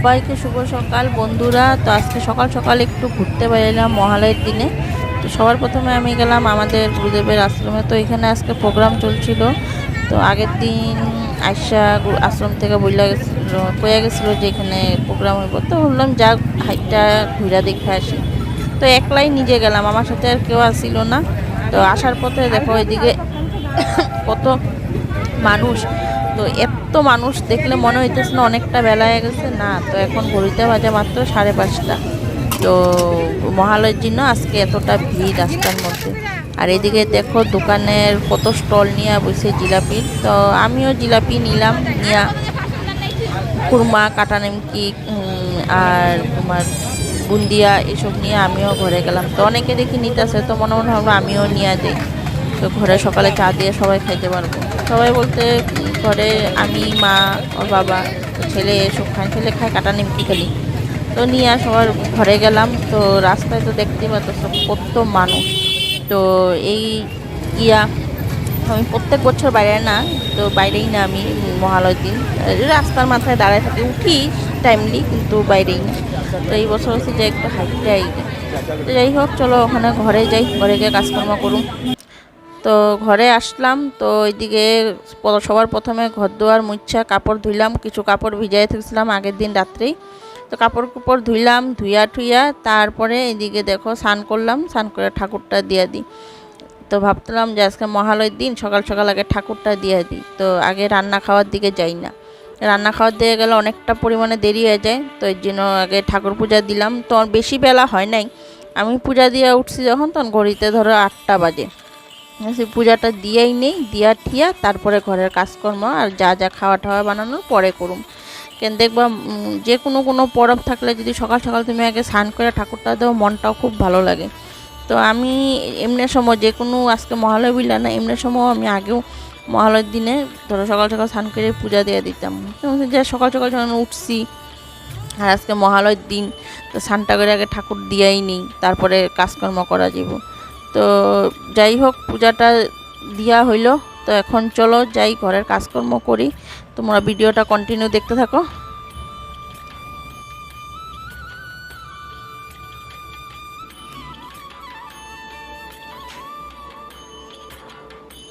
সবাইকে শুভ সকাল বন্ধুরা। তো আজকে সকাল সকাল একটু ঘুরতে বেরোলাম মহালয়ের দিনে। তো সবার প্রথমে আমি গেলাম আমাদের গুরুদেবের আশ্রমে। তো এখানে আজকে প্রোগ্রাম চলছিল। তো আগের দিন আয়সা আশ্রম থেকে কইয়া গেছিলো যে এখানে প্রোগ্রাম হইব। তো বললাম যাক হাইটটা ঘুরা দেখে আসি। তো একলাই নিজে গেলাম, আমার সাথে আর কেউ আসছিল না। তো আসার পথে দেখো এদিকে কত মানুষ। তো এত মানুষ দেখলে মনে হইতেছে না অনেকটা বেলা হয়ে গেছে না। তো এখন ঘড়িতে বাজে মাত্র 5:30। তো মহালয়ের জন্য আজকে এতটা ভিড় রাস্তার মধ্যে। আর এদিকে দেখো দোকানের কত স্টল নিয়ে বসে জিলাপির। তো আমিও জিলাপি নিলাম, নিয়া খুরমা, কাটা নিমকি আর তোমার বুন্দিয়া এসব নিয়ে আমিও ঘরে গেলাম। তো অনেকে দেখি নিতেছে, তো মনে মনে ভাবলো আমিও নিয়ে যাই। তো ঘরে সকালে চা দিয়ে সবাই খাইতে পারবো। সবাই বলতে ঘরে আমি, মা, ওর বাবা, ছেলে এসব খায়, ছেলে খায় কাটা নিমকি খালি। তো নিয়ে সবার ঘরে গেলাম। তো রাস্তায় তো দেখতেই পাচ্ছ কত মানুষ। তো এই ইয়া আমি প্রত্যেক বছর বাইরে না, তো বাইরেই না আমি মহালয়ের দিন রাস্তার মাথায় দাঁড়ায় থাকি, উঠি টাইমলি কিন্তু বাইরেই না। তো এই বছর হচ্ছে যে একটু হাইটটাই। তো যাই হোক চলো ওখানে ঘরে যাই, ঘরে গিয়ে কাজকর্ম করুন। তো ঘরে আসলাম। তো এইদিকে সবার প্রথমে ঘর দুয়ার মুছা কাপড় ধুইলাম, কিছু কাপড় ভিজাই থাকছিলাম আগের দিন রাত্রেই। তো কাপড় কুপড় ধুইলাম, ধুইয়া ঠুইয়া তারপরে এদিকে দেখো স্নান করলাম, স্নান করে ঠাকুরটা দিয়ে দিই। তো ভাবতাম যে আজকে মহালয়ের দিন সকাল সকাল আগে ঠাকুরটা দিয়ে দিই, তো আগে রান্না খাওয়ার দিকে যাই না। রান্না খাওয়ার দিয়ে গেলে অনেকটা পরিমাণে দেরি হয়ে যায়, তো এর জন্য আগে ঠাকুর পূজা দিলাম। তো বেশি বেলা হয় নাই, আমি পূজা দিয়ে উঠছি যখন তখন ঘড়িতে ধরো 8টা বাজে। সেই পূজাটা দিয়েই নেই, দিয়া ঠিয়া তারপরে ঘরের কাজকর্ম আর যা যা খাওয়া টাওয়া বানানোর পরে করুম। কেন দেখবা যে কোনো পরব থাকলে যদি সকাল সকাল তুমি আগে স্নান করে ঠাকুরটা দাও, মনটাও খুব ভালো লাগে। তো আমি এমনি সময় যে কোনো আজকে মহালয় বুঝলা না, এমনি সময় আমি আগেও মহালয়ের দিনে ধরো সকাল সকাল স্নান করে পূজা দিয়ে দিতাম। যে সকাল সকাল যখন উঠছি আর আজকে মহালয়ের দিন, তো স্নানটা করে আগে ঠাকুর দিয়াই নিই, তারপরে কাজকর্ম করা যাব। তো যাই হোক পূজাটা দিয়া হইল। তো এখন চলো যাই ঘরের কাজকর্ম করি, তোমরা ভিডিওটা কন্টিনিউ দেখতে থাকো।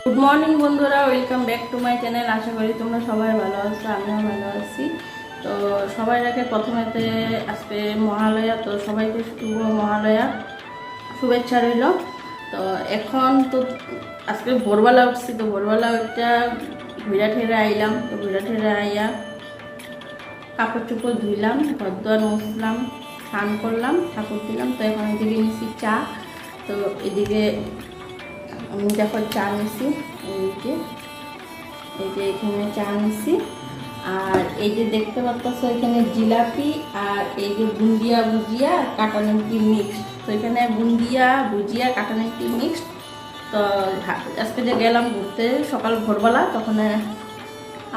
গুড মর্নিং বন্ধুরা, welcome back to my channel. আশা করি তোমরা সবাই ভালো আছো, আমিও ভালো আছি। তো সবাই আগে প্রথমেতে আজকে মহালয়া, তো সবাইকে শুভ মহালয়া শুভেচ্ছা রইল। তো এখন তো আজকে ভোরবেলা উঠছি, তো ভোরবেলা ওইটা ঘুরা ঠেরা আইলাম। তো ঘুরা ঠেরা আইয়া কাপড় চোপড় ধুইলাম, ঘর দোয়ার মুছলাম, স্নান করলাম, ঠাকুর দিলাম। তো এখন এদিকে নিচ্ছি চা। তো এদিকে আমি দেখো চা নিছি, এই যে এখানে চা নিছি। আর এই যে দেখতে পাচ্ছ এখানে জিলাপি আর এই যে বুন্দিয়া ভুজিয়া কাটা নিমকি মিক্সড। তো এখানে বুন্দিয়া ভুজিয়া কাটা নিমকি মিক্সড। তো আজকে যে গেলাম ঘুরতে সকাল ভোরবেলা, তখন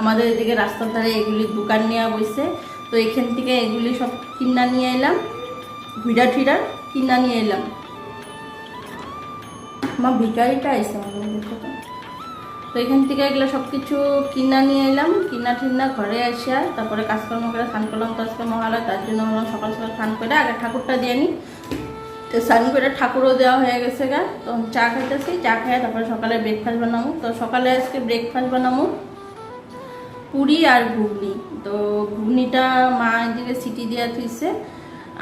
আমাদের এদিকে রাস্তার ধারে এগুলি দোকান নিয়ে বসে। তো এখান থেকে এগুলি সব কিনা নিয়ে এলাম, ভিড়া ঠিড়া কিনা নিয়ে এলাম। আমার ভিকারিটা এসে দেখো। তো এখান থেকে এগুলো সব কিছু কিনা নিয়ে এলাম, কিনা ঠিনা ঘরে আসা তারপরে কাজকর্ম করে স্নান করলাম। তো আজকে মহালয়া, তার জন্য হলাম সকাল সকাল স্নান করে আগে ঠাকুরটা দিয়ে নিই। তো স্নান করে ঠাকুরও দেওয়া হয়ে গেছে গা। তো চা খাইতেছি, চা খাই তারপরে সকালে ব্রেকফাস্ট বানাবো। তো সকালে আজকে ব্রেকফাস্ট বানাবো পুরি আর ঘুগনি। তো ঘুগনিটা মা এদিকে সিটি দেওয়া থুইছে,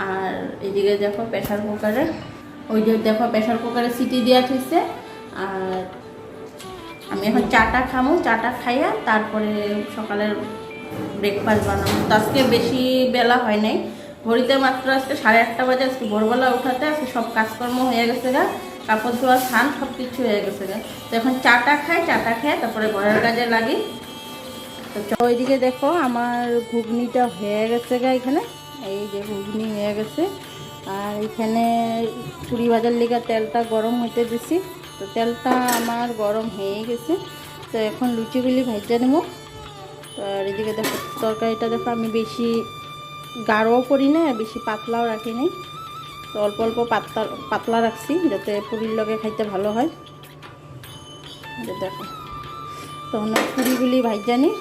আর এদিকে দেখো প্রেশার কুকারে, ওই যে দেখো প্রেশার কুকারে সিটি দেওয়া থুইছে। আর আমি এখন চাটা খামো, চাটা খাইয়া তারপরে সকালের ব্রেকফাস্ট বানাবো। তো আজকে বেশি বেলা হয় নাই, ঘড়িতে মাত্র আজকে 8:30 বাজে। আজকে ভোরবেলা উঠাতে আজকে সব কাজকর্ম হয়ে গেছে গা, কাপড় ধোয়া স্নান সব কিছু হয়ে গেছে গা। তো এখন চাটা খাই, চাটা খেয়ে তারপরে ঘরের কাজে লাগি। তো ওইদিকে দেখো আমার ঘুগনিটা হয়ে গেছে গা, এখানে এই যে ঘুগনি হয়ে গেছে। আর এখানে পুরি ভাজার লেগে তেলটা গরম হইতে দিছি। তো তেলটা আমার গরম হয়ে গেছে। তো এখন লুচিগুলি ভাজা নেব। তো আর এদিকে দেখো তরকারিটা দেখো আমি বেশি গাঢ়ও করি না, বেশি পাতলাও রাখি নাই। তো অল্প অল্প পাতলা রাখছি যাতে পুরির লগে খাইতে ভালো হয়। দেখো তখন পুরিগুলি ভাজা নিই।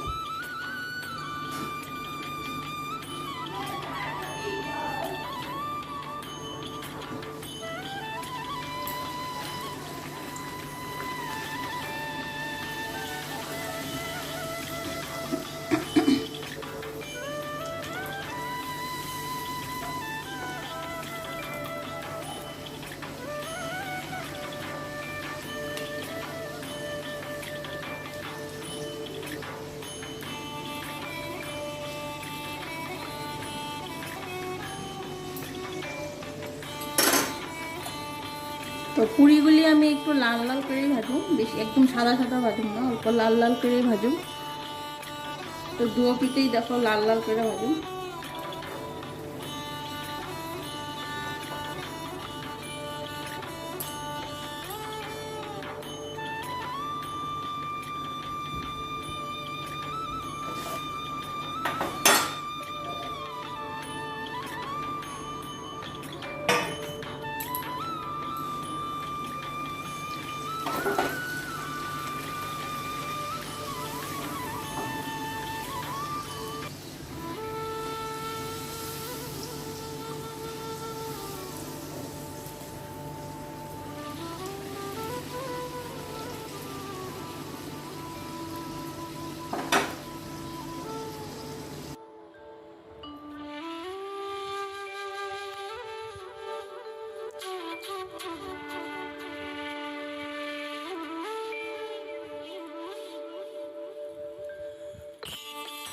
তো পুরিগুলি আমি একটু লাল লাল করেই ভাজুম, বেশি একদম সাদা সাদা ভাজুম না, অল্প লাল লাল করেই ভাজুম। তো দুয়ো পিঠেই দেখো লাল লাল করে ভাজুম।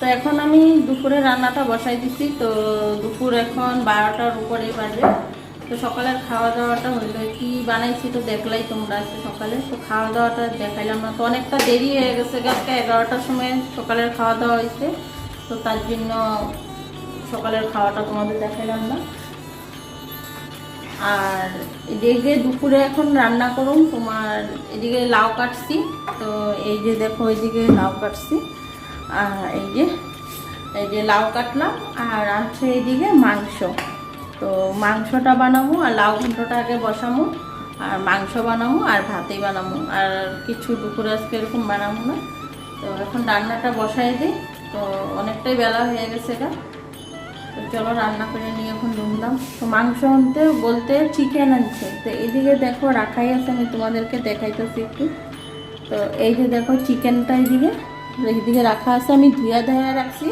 তো এখন আমি দুপুরে রান্নাটা বসাই দিচ্ছি। তো দুপুর এখন 12টার উপরে বাজে। তো সকালের খাওয়া দাওয়াটা হইলো, কি বানাইছি তো দেখলাই তোমরা আজকে সকালে। তো খাওয়া দাওয়াটা দেখাইলাম না, তো অনেকটা দেরি হয়ে গেছে, আজকে 11টার সময় সকালের খাওয়া দাওয়া হয়েছে। তো তার জন্য সকালের খাওয়াটা তোমাদের দেখাইলাম না। আর এদিকে দুপুরে এখন রান্না করুন তোমার, এদিকে লাউ কাটছি। তো এই যে দেখো এইদিকে লাউ কাটছি, আর এই যে লাউ কাটলাম, আর আছে এইদিকে মাংস। তো মাংসটা বানাবো আর লাউ ঘন্টটা আগে বসাবো, আর মাংস বানাবো আর ভাতেই বানাবো, আর কিছু দুপুরে আজকে এরকম বানাবো না। তো এখন রান্নাটা বসাই দিই, তো অনেকটাই বেলা হয়ে গেছে এটা। তো চলো রান্না করে নিয়ে এখন ঢুকলাম। তো মাংস আনতে বলতে চিকেন আনছে। তো এইদিকে দেখো রাখাই আছে, আমি তোমাদেরকে দেখাইতেছি একটু। তো এই যে দেখো চিকেনটা এইদিকে রাখা আছে, আমি ধুয়া ধুয়া রাখছি।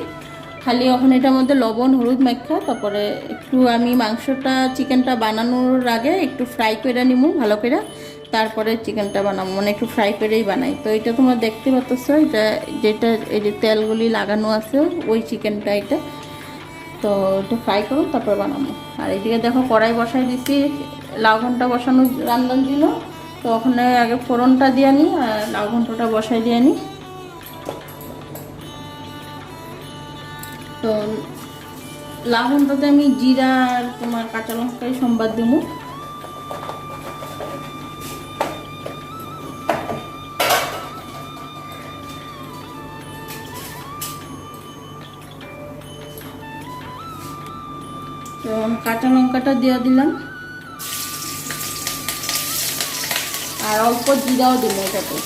খালি এখন এটার মধ্যে লবণ হলুদ মাখা, তারপরে একটু আমি মাংসটা চিকেনটা বানানোর আগে একটু ফ্রাই করে নিব ভালো করে, তারপরে চিকেনটা বানাবো, মানে একটু ফ্রাই করেই বানাই। তো এটা তোমরা দেখতে পাচ্ছ, এটা যেটা এই যে তেলগুলি লাগানো আছে ওই চিকেনটা এটা। তো এটা ফ্রাই করুন তারপর বানাবো। আর এইদিকে দেখো কড়াই বসাই দিচ্ছি লাউ ঘন্টা বসানো রান্নার জন্য। তো ওখানে আগে ফোড়নটা দিয়ে নিই আর লাউ ঘন্টটা বসাই দিয়ে নিই। তো লাউ ঘন্টতে আমি জিরা আর তোমার কাঁচা লঙ্কাই সম্বাদ দেব। তো কাঁচা লঙ্কাটা দিয়ে দিলাম, আর অল্প জিরাও দিলাম এটাতে।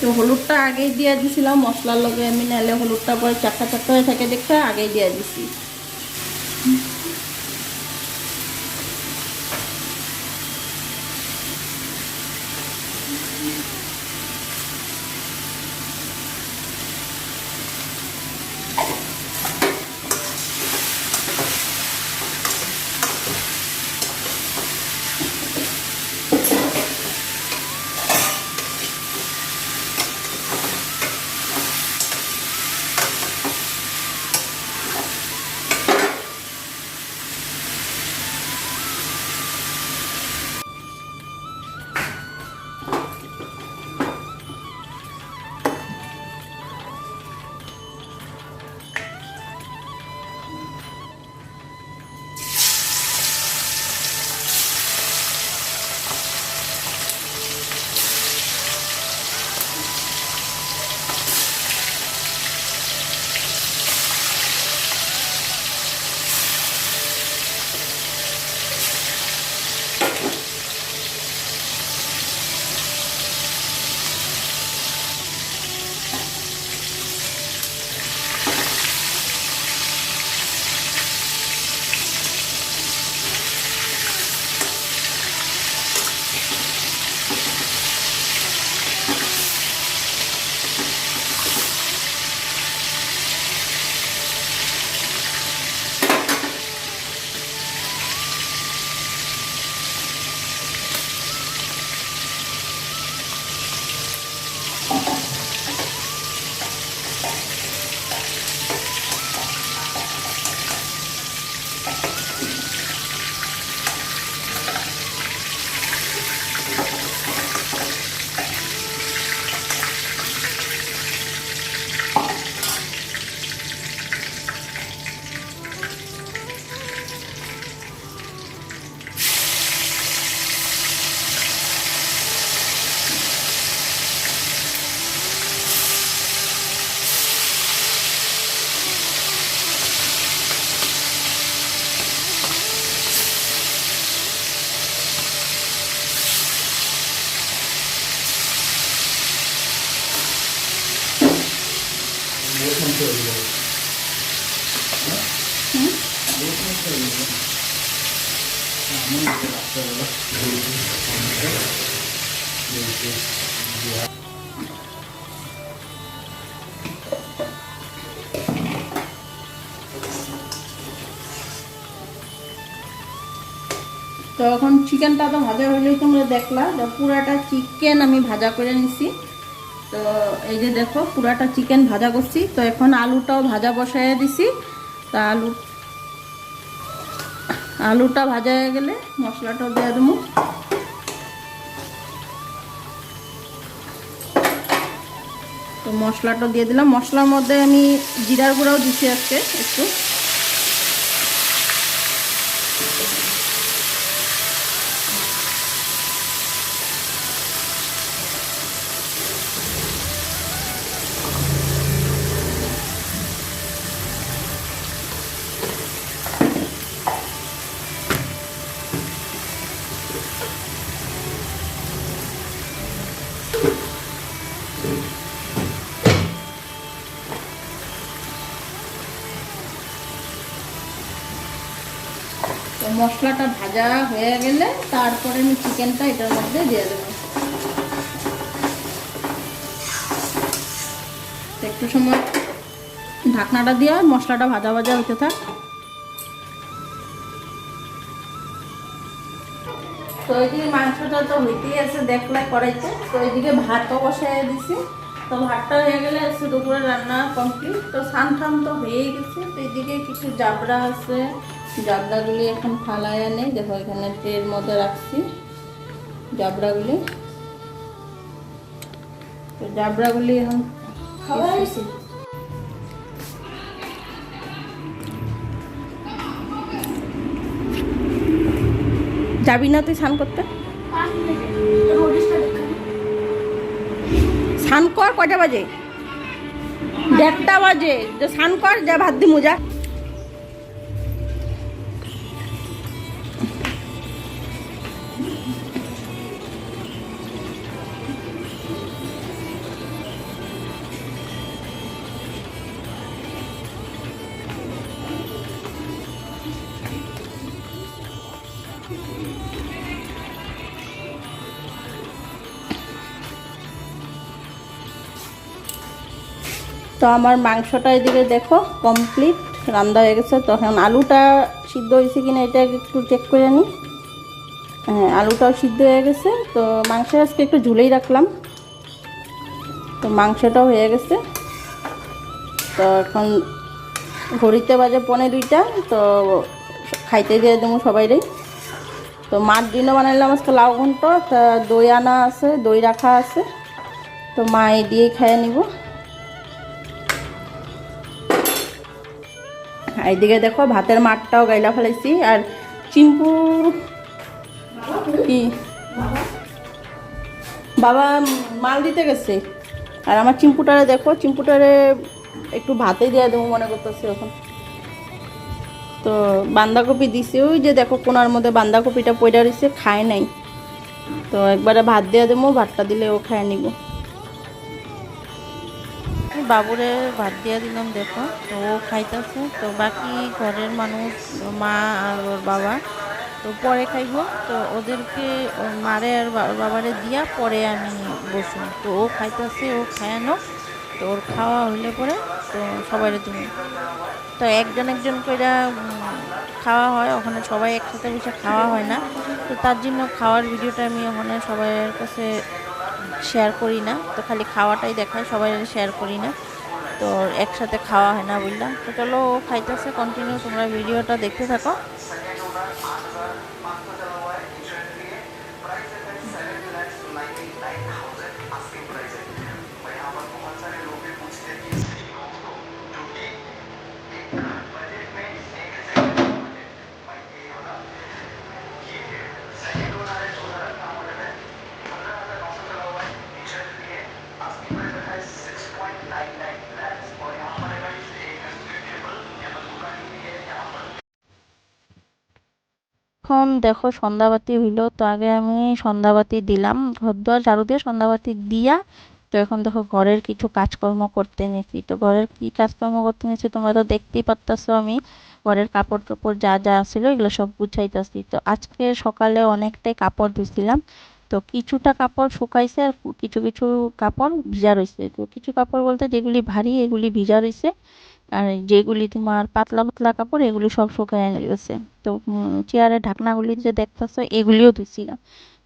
তো হলুদটা আগেই দিয়ে দিছিলাম মশলার লগে, আমি নাহলে হলুদটা পরে চারটা চারটা হয়ে থাকে দেখতে আগেই দিয়ে দিছি। তো এখন চিকেনটা তো ভাজা হলেই তোমরা দেখলা, পুরাটা চিকেন আমি ভাজা করে নিছি। তো এই যে দেখো পুরাটা চিকেন ভাজা করছি। তো এখন আলুটাও ভাজা বসাইয়া দিছি। তা আলুটা ভাজা হয়ে গেলে মশলাটাও দিয়ে দেবো। তো মশলাটা দিয়ে দিলাম। মশলার মধ্যে আমি জিরার গুঁড়াও দিচ্ছি আজকে একটু। তো মশলাটা ভাজা হয়ে গেলে তারপরে আমি চিকেনটা এটার মধ্যে দিয়ে দেবো। একটু সময় ঢাকনাটা দিয়ে মশলাটা ভাজা ভাজা হতে থাক। তো এইদিকে মাংসটা তো হইতেই আছে দেখলে কড়াইতে। তো এইদিকে ভাতও বসাই দিছি। তো ভাতটা হয়ে গেলে দুপুরে রান্না কমপ্লিট। তো সান ঠান তো হয়েই গেছে। তো এইদিকে কিছু জাবড়া আছে, জাবড়াগুলি এখন ফালায় আনে। দেখো এখানে ট্রের মধ্যে রাখছি জাবড়াগুলি। তো জাবড়াগুলি এখন যাবি না তুই স্নান করতে? স্নান কর, কয়টা বাজে? 1:30 বাজে। স্নান কর, যা ভাত দি মোজা। তো আমার মাংসটা এদিকে দেখো কমপ্লিট রান্না হয়ে গেছে। তখন আলুটা সিদ্ধ হয়েছে কিনা এটা একটু চেক করে নিই। হ্যাঁ, আলুটাও সিদ্ধ হয়ে গেছে। তো মাংসের আজকে একটু ঝুলেই রাখলাম। তো মাংসটাও হয়ে গেছে। তো এখন ঘড়িতে বাজে 1:45। তো খাইতে দিয়ে দেবো সবাইরই। তো মার দিনও বানাইলাম আজকে লাউ ঘন্ট। দই আনা আছে, দই রাখা আছে। তো মা এই দিয়েই খাইয়ে নিব। এইদিকে দেখো ভাতের মাঠটাও গাইলা ফেলাইছি। আর চিম্পুর কি বাবা মাল দিতে গেছে। আর আমার চিম্পুটারে দেখো, চিম্পুটারে একটু ভাতে দিয়ে দেবো মনে করতেছি এখন। তো বাঁধাকপি দিছে, ওই যে দেখো কোনার মধ্যে বাঁধাকপিটা পড়ে রয়েছে, খায় নাই। তো একবারে ভাত দিয়ে দেবো, ভাতটা দিলে ও খায় নিব। বাবুরে ভাত দিয়ে দিলাম দেখো। তো ও খাইতেছে। তো বাকি ঘরের মানুষ মা আর ওর বাবা তো পরে খাইব। তো ওদেরকে মারে আর বাবারে দিয়া পরে আমি বসুন। তো ও খাইতেছে, ও খায়ানো। তো ওর খাওয়া হইলে পরে তো সবাই দিব। তো একজন একজন করে খাওয়া হয়, ওখানে সবাই একসাথে বসে খাওয়া হয় না। তো তার জন্য খাওয়ার ভিডিওটা আমি ওখানে সবার কাছে শেয়ার করি না। তো খালি খাওয়াটাই দেখাই, সবাই শেয়ার করি না। তো একসাথে খাওয়া হয় না বুঝলাম। তো চলো ও খাইতেছে, কন্টিনিউ তোমরা ভিডিওটা দেখতে থাকো। এখন দেখো সন্ধ্যাবাতি হইলো। তো আগে আমি সন্ধ্যাবাতি দিলাম, ঘর দুয়ার ঝাড়ু দিয়ে সন্ধ্যাবাতি দিয়া তো এখন দেখো ঘরের কিছু কাজকর্ম করতে নিয়েছি। তো ঘরের কি কাজকর্ম করতে নিয়েছি তোমরা তো দেখতেই পারতাছো। আমি ঘরের কাপড় টাপড় যা যা ছিল এগুলো সব গুছাইতেছি। তো আজকে সকালে অনেকটাই কাপড় ধুইছিলাম। তো কিছুটা কাপড় শুকাইছে আর কিছু কিছু কাপড় ভিজা রয়েছে। তো কিছু কাপড় বলতে যেগুলি ভারী এগুলি ভিজা রয়েছে, আর যেগুলি তোমার পাতলা পাতলা কাপড় এগুলি সব শুকায় গেছে। তো চেয়ারের ঢাকনাগুলি যে দেখতেছো এগুলিও ধুইছিলাম,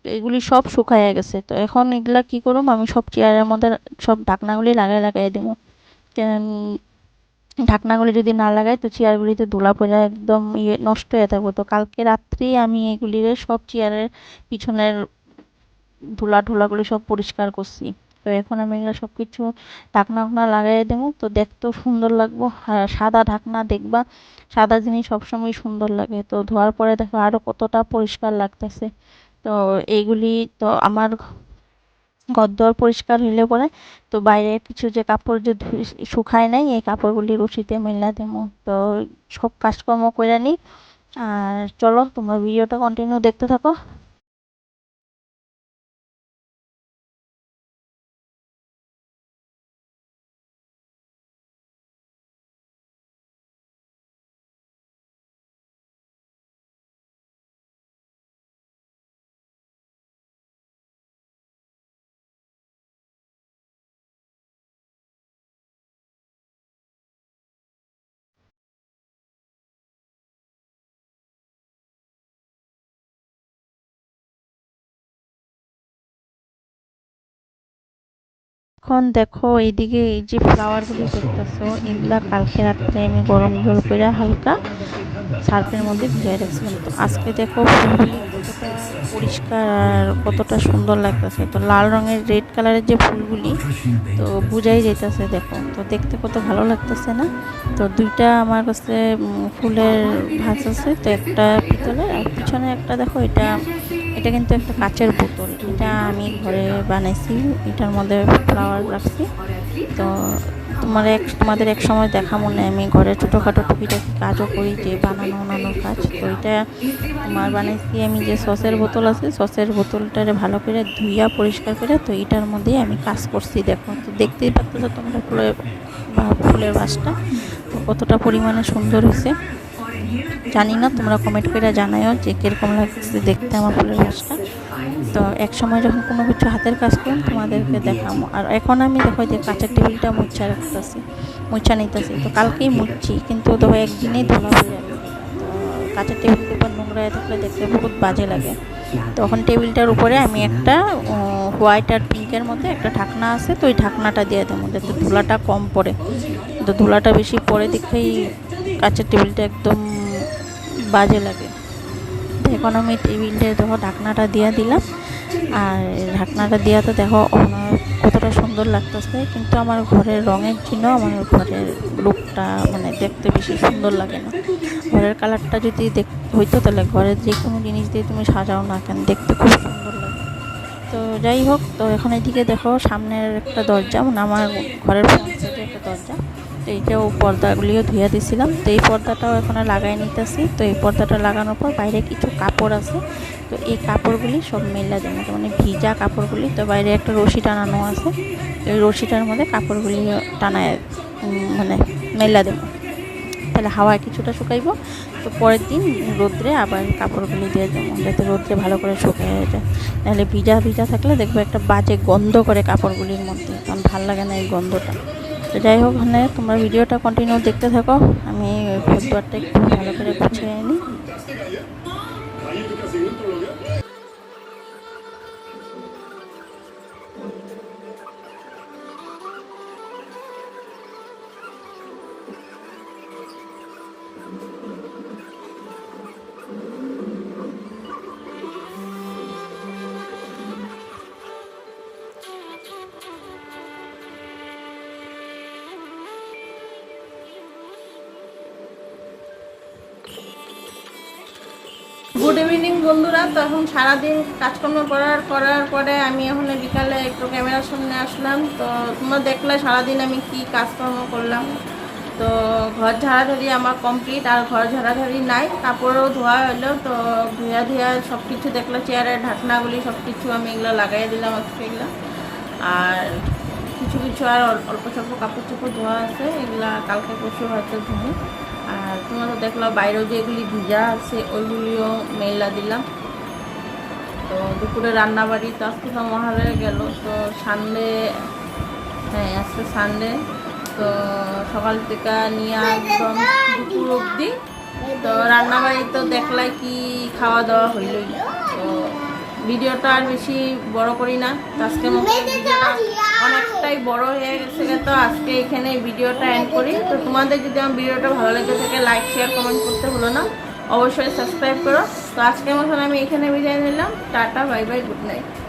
তো এগুলি সব শুকায় গেছে। তো এখন এগুলা কি করুম, আমি সব চেয়ারের মধ্যে সব ঢাকনাগুলি লাগাই লাগাই দিব। ঢাকনাগুলি যদি না লাগাই তো চেয়ারগুলিতে ধুলা পড়ে একদম নষ্ট হয়ে থাকবো। তো কালকে রাত্রেই আমি এগুলির সব চেয়ারের পিছনের ধুলাগুলি সব পরিষ্কার করছি। তো এখন আমি এগুলো সব কিছু ঢাকনা টাকনা লাগাই দেবো, তো দেখতেও সুন্দর লাগবো। আর সাদা ঢাকনা দেখবা, সাদা জিনিস সবসময় সুন্দর লাগে। তো ধোয়ার পরে দেখো আরো কতটা পরিষ্কার লাগতেছে। তো এইগুলি তো আমার ঘরদোর পরিষ্কার হইলে পরে তো বাইরে কিছু যে কাপড় যে শুকায় নাই এই কাপড়গুলি রশিতে মেলা দেবো। তো সব কাজকর্ম করে নিই। আর চলো তোমরা ভিডিওটা কন্টিনিউ দেখতে থাকো। এখন দেখো এইদিকে এই যে ফ্লাওয়ার গুলি দেখতেছো এগুলা কালকে রাত্রে আমি গরম জল করে হালকা সার্ফের মধ্যে ভিজিয়ে রাখছিলাম। তো আজকে দেখো ফুলগুলি কতটা পরিষ্কার আর কতটা সুন্দর লাগতেছে। তো লাল রঙের রেড কালারের যে ফুলগুলি তো বুঝাই যাইতেছে, দেখো তো দেখতে কত ভালো লাগতেছে না। তো দুইটা আমার কাছে ফুলের ভাস আছে, তো একটা পিতলের আর পিছনে একটা দেখো এটা এটা কিন্তু একটা কাচের বোতল। এটা আমি ঘরে বানাইছি, এটার মধ্যে ফ্লাওয়ার রাখছি। তো তোমাদের এক সময় দেখা মনে আমি ঘরে ছোটোখাটো টুকিটাকি কাজও করি, যে বানানোর কাজ। তো এটা তোমার বানাইছি আমি যে সসের বোতল আছে, সসের বোতলটারে ভালো করে ধুইয়া পরিষ্কার করে তো এটার মধ্যেই আমি কাজ করছি। দেখো তো দেখতেই পাচ্ছ তোমরা ফুলের বাসটা তো কতটা পরিমাণে সুন্দর হয়েছে। জানি না, তোমরা কমেন্ট করে জানাও যে কীরকম লাগছে দেখতে আমার ফুলের গাছটা। তো এক সময় যখন কোনো কিছু হাতের কাজ করুন তোমাদেরকে দেখাবো। আর এখন আমি দেখো যে কাঁচের টেবিলটা মুছা নিতেছি। তো কালকেই মুছছি কিন্তু দেখো একদিনেই ধোলা হয়ে যাবে। তো কাঁচের টেবিল পেপার নোংরা হয়ে থাকলে দেখতে বহুত বাজে লাগে। তখন টেবিলটার উপরে আমি একটা হোয়াইট আর পিঙ্কের মধ্যে একটা ঢাকনা আছে, তো ওই ঢাকনাটা দিয়ে দেবো যাতে ধুলাটা কম পড়ে। তো ধুলাটা বেশি পড়ে দেখেই কাঁচের টেবিলটা একদম বাজে লাগে। এখন আমি টেবিলটা দেখো ঢাকনাটা দিয়ে দিলাম। আর ঢাকনাটা দেওয়া তো দেখো কতটা সুন্দর লাগতেছে। কিন্তু আমার ঘরের রঙের জন্য আমার ঘরের লুকটা মানে দেখতে বেশি সুন্দর লাগে না। ঘরের কালারটা যদি হইতো তাহলে ঘরের যে কোনো জিনিস দিয়ে তুমি সাজাও না কেন দেখতে খুব সুন্দর লাগে। তো যাই হোক, তো এখন এদিকে দেখো সামনের একটা দরজা মানে আমার ঘরের ফ্রন্ট সাইডে একটা দরজা, তো এইটাও পর্দাগুলিও ধুয়ে দিয়েছিলাম। তো এই পর্দাটাও এখন লাগাই নিতেছি। তো এই পর্দাটা লাগানোর পর বাইরে কিছু কাপড় আছে, তো এই কাপড়গুলি সব মেলা দেবো, মানে ভিজা কাপড়গুলি। তো বাইরে একটা রশি টানানো আছে, তো এই রশিটার মধ্যে কাপড়গুলি টানায় মানে মেলা দেবো, তাহলে হাওয়ায় কিছুটা শুকাইবো। তো পরের দিন রোদ্রে আবার কাপড়গুলি দিয়ে দেবো যাতে রোদ্রে ভালো করে শুকিয়ে যায়। নাহলে ভিজা ভিজা থাকলে দেখবো একটা বাজে গন্ধ করে কাপড়গুলির মধ্যে, কারণ ভালো লাগে না এই গন্ধটা। তো যাই হোক, মানে তোমরা ভিডিওটা কন্টিনিউ দেখতে থাকো। আমি ঘর দুয়ারটা একটু ভালো করে গুছিয়ে নিই। গুড ইভিনিং বন্ধুরা। তো এখন সারাদিন কাজকর্ম করার পরে আমি এখন বিকালে একটু ক্যামেরার সামনে আসলাম। তো তোমরা দেখলে সারাদিন আমি কি কাজকর্ম করলাম। তো ঘর ঝাড়াঝাড়ি আমার কমপ্লিট, আর ঘর ঝাড়াঝাড়ি নাই, কাপড়ও ধোয়া হলো। তো ধুয়া সব কিছু দেখলো, চেয়ারের ঢাকনাগুলি সব কিছু আমি এগুলো লাগাই দিলাম আজকে এগুলো। আর কিছু কিছু আর অল্প স্বল্প কাপড় চোপড় ধোয়া আছে, এগুলা কালকে পরশু হয়তো ধুমো। আর তোমরা তো দেখলাম বাইরেও যে এগুলি ভিজা আছে ওইগুলিও মেলা দিলাম। তো দুপুরে রান্নাবাড়ি তো আজকে তো মহালয়া গেল, তো সানডে, হ্যাঁ আজকে সানডে, তো সকাল থেকে নিয়ে একদম দুপুর অবধি তো রান্নাবাড়ি তো দেখলাই কি খাওয়া দাওয়া হইলই। তো ভিডিওটা আর বেশি বড় করি না, তো আজকের মতো ভিডিওটা অনেকটাই বড় হয়ে গেছে, তো আজকে এখানে ভিডিওটা এন্ড করি। তো তোমাদের যদি আমার ভিডিওটা ভালো লেগে থাকে লাইক শেয়ার কমেন্ট করতে ভুলো না, অবশ্যই সাবস্ক্রাইব করো। তো আজকের মতন আমি এখানে বিদায় নিলাম, tata bye bye, good night.